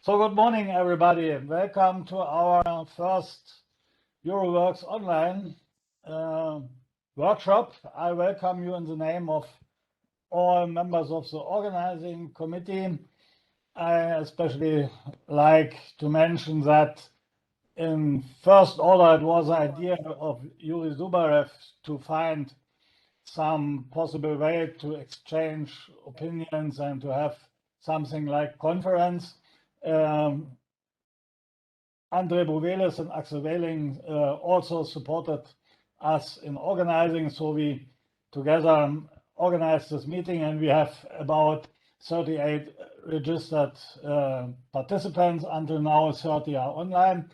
So good morning, everybody. Welcome to our first EuroWorkS online workshop. I welcome you in the name of all members of the organizing committee. I especially like to mention that in first order, it was the idea of Yuri Zubarev to find some possible way to exchange opinions and to have something like conference. Andre Bovelis and Axel Wehling also supported us in organizing, so we together organized this meeting, and we have about 38 registered participants. Until now, 30 are online.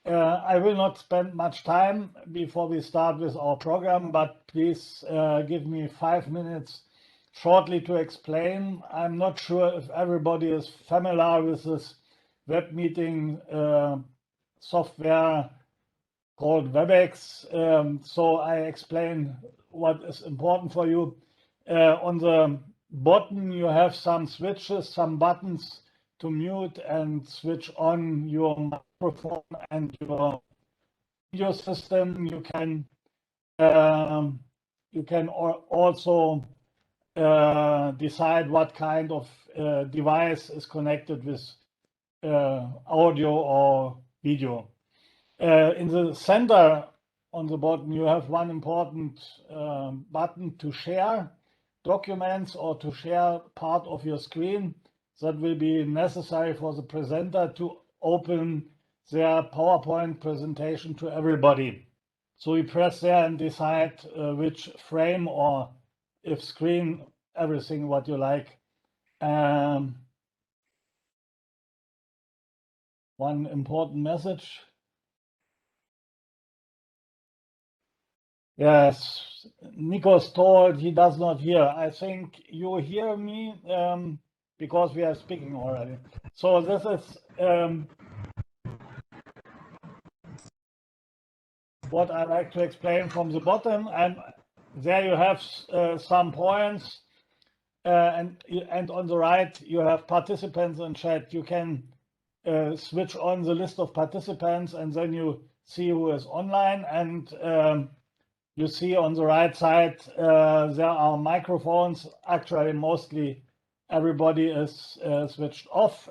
I will not spend much time before we start with our program, but please give me 5 minutes shortly to explain. I'm not sure if everybody is familiar with this web meeting software called WebEx. So I explain what is important for you. On the bottom, you have some switches, some buttons to mute and switch on your microphone and your video system. You can also decide what kind of device is connected with audio or video. In the center on the bottom, you have one important button to share documents or to share part of your screen. That will be necessary for the presenter to open their PowerPoint presentation to everybody. So we press there and decide which frame or if screen, everything what you like. One important message. Yes, Nico's told he does not hear. I think you hear me because we are speaking already. So this is what I like to explain from the bottom, and there you have some points, and on the right you have participants in chat. You can switch on the list of participants, and then you see who is online, and you see on the right side there are microphones. Actually, mostly everybody is switched off.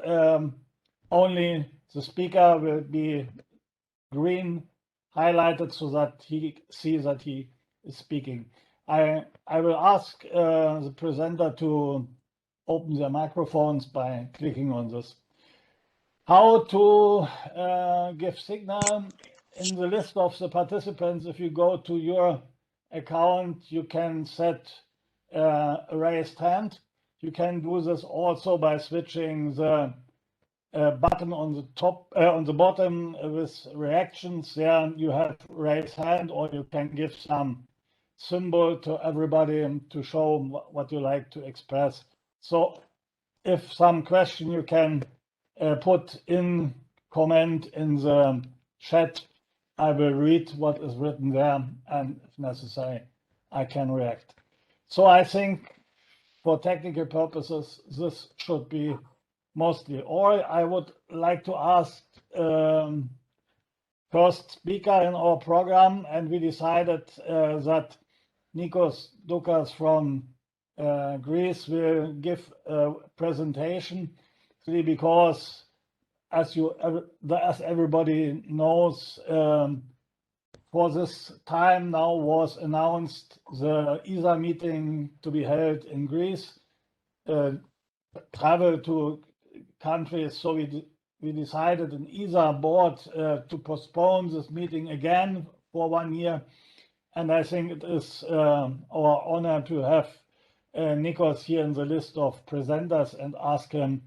Only the speaker will be green highlighted so that he sees that he is speaking. I will ask the presenter to open their microphones by clicking on this. How to give signal in the list of the participants. If you go to your account, you can set a raised hand. You can do this also by switching the button on the top, on the bottom with reactions. There you have raise hand, or you can give some symbol to everybody to show what you like to express. So if some question you can put in comment in the chat, I will read what is written there, and if necessary, I can react. So I think for technical purposes, this should be mostly all. I would like to ask first speaker in our program, and we decided that Nikos Doukas from Greece will give a presentation, because as everybody knows, for this time now was announced the ESA meeting to be held in Greece, travel to countries. So we decided an ESA board to postpone this meeting again for 1 year. And I think it is our honor to have Nikos here in the list of presenters and ask him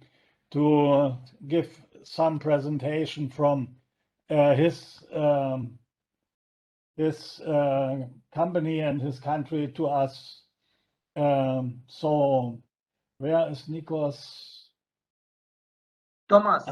to give some presentation from his company and his country to us. So where is Nikos? Thomas,